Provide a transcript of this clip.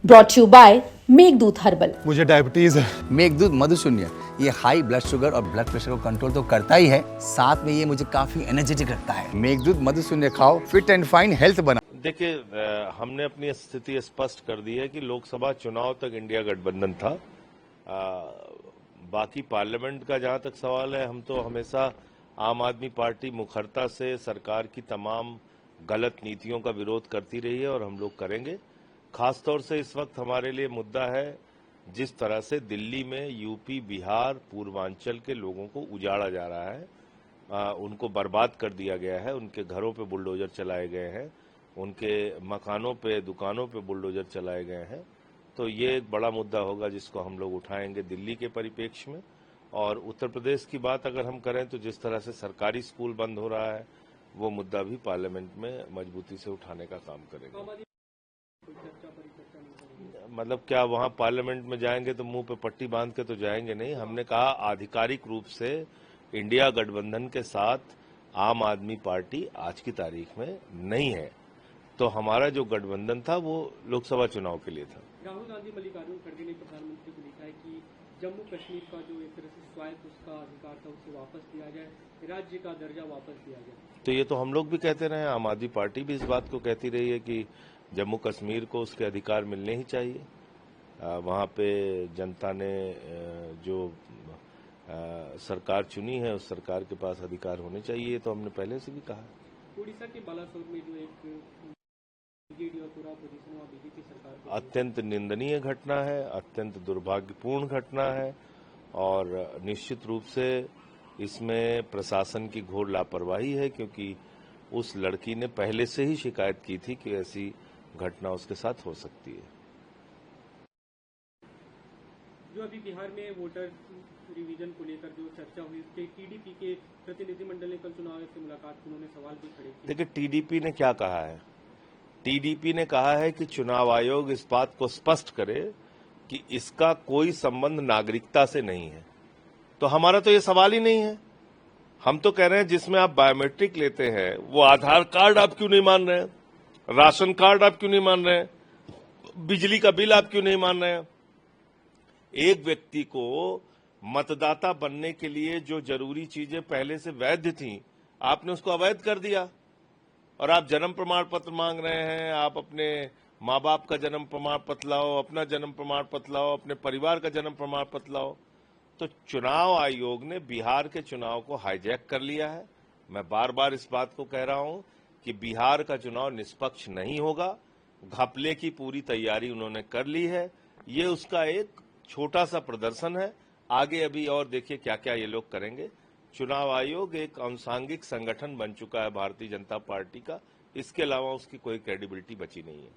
Brought you by Meghdoot herbal. मुझे diabetes है। मेघदूत मधुशून्य ये हाई ब्लड शुगर और ब्लड प्रेशर को कंट्रोल तो करता ही है, साथ में ये मुझे काफी एनर्जेटिक रखता है। मेघदूत मधुशून्य खाओ, फिट एंड फाइन हेल्थ बना। देखिए, हमने अपनी स्थिति स्पष्ट कर दी है कि लोकसभा चुनाव तक इंडिया गठबंधन था। बाकी पार्लियामेंट का जहां तक सवाल है, हम तो हमेशा आम आदमी पार्टी मुखरता से सरकार की तमाम गलत नीतियों का विरोध करती रही है और हम लोग करेंगे। खासतौर से इस वक्त हमारे लिए मुद्दा है जिस तरह से दिल्ली में यूपी, बिहार, पूर्वांचल के लोगों को उजाड़ा जा रहा है, उनको बर्बाद कर दिया गया है, उनके घरों पे बुलडोजर चलाए गए हैं, उनके मकानों पे, दुकानों पे बुलडोजर चलाए गए हैं। तो ये एक बड़ा मुद्दा होगा जिसको हम लोग उठाएंगे दिल्ली के परिप्रेक्ष्य में। और उत्तर प्रदेश की बात अगर हम करें तो जिस तरह से सरकारी स्कूल बंद हो रहा है, वो मुद्दा भी पार्लियामेंट में मजबूती से उठाने का काम करेंगे। मतलब क्या वहां पार्लियामेंट में जाएंगे तो मुंह पे पट्टी बांध के तो जाएंगे नहीं। हमने कहा आधिकारिक रूप से इंडिया गठबंधन के साथ आम आदमी पार्टी आज की तारीख में नहीं है। तो हमारा जो गठबंधन था वो लोकसभा चुनाव के लिए था। राहुल गांधी मल्लिकार्जुन खड़गे ने प्रधानमंत्री को लिखा है कि जम्मू कश्मीर का जो एक तरह से स्वायत्त उसका अधिकार था उसे वापस दिया जाए, राज्य का दर्जा वापस दिया जाए। तो ये तो हम लोग भी कहते रहे, आम आदमी पार्टी भी इस बात को कहती रही है कि जम्मू कश्मीर को उसके अधिकार मिलने ही चाहिए। वहाँ पे जनता ने जो सरकार चुनी है उस सरकार के पास अधिकार होने चाहिए, ये तो हमने पहले से भी कहा है। उड़ीसा के बालासोर में जो एक बीजेडी और पूरा पोजीशन वहाँ बीजेपी सरकार, अत्यंत निंदनीय घटना है, अत्यंत दुर्भाग्यपूर्ण घटना है और निश्चित रूप से इसमें प्रशासन की घोर लापरवाही है, क्योंकि उस लड़की ने पहले से ही शिकायत की थी कि ऐसी घटना उसके साथ हो सकती है। जो अभी बिहार में वोटर रिवीजन को लेकर जो चर्चा हुई, टीडीपी के प्रतिनिधिमंडल ने कल चुनाव से मुलाकात की, उन्होंने सवाल भी खड़े किए। देखिए, टीडीपी ने क्या कहा है? टीडीपी ने कहा है कि चुनाव आयोग इस बात को स्पष्ट करे कि इसका कोई संबंध नागरिकता से नहीं है। तो हमारा तो ये सवाल ही नहीं है। हम तो कह रहे हैं जिसमें आप बायोमेट्रिक लेते हैं वो आधार कार्ड आप क्यों नहीं मान रहे हैं, राशन कार्ड आप क्यों नहीं मान रहे हैं, बिजली का बिल आप क्यों नहीं मान रहे हैं। एक व्यक्ति को मतदाता बनने के लिए जो जरूरी चीजें पहले से वैध थी, आपने उसको अवैध कर दिया। और आप जन्म प्रमाण पत्र मांग रहे हैं, आप अपने माँ बाप का जन्म प्रमाण पत्र लाओ, अपना जन्म प्रमाण पत्र लाओ, अपने परिवार का जन्म प्रमाण पत्र लाओ। तो चुनाव आयोग ने बिहार के चुनाव को हाईजैक कर लिया है। मैं बार बार इस बात को कह रहा हूं कि बिहार का चुनाव निष्पक्ष नहीं होगा। घपले की पूरी तैयारी उन्होंने कर ली है। ये उसका एक छोटा सा प्रदर्शन है। आगे अभी और देखिए क्या क्या ये लोग करेंगे। चुनाव आयोग एक अनुषांगिक संगठन बन चुका है भारतीय जनता पार्टी का, इसके अलावा उसकी कोई क्रेडिबिलिटी बची नहीं है।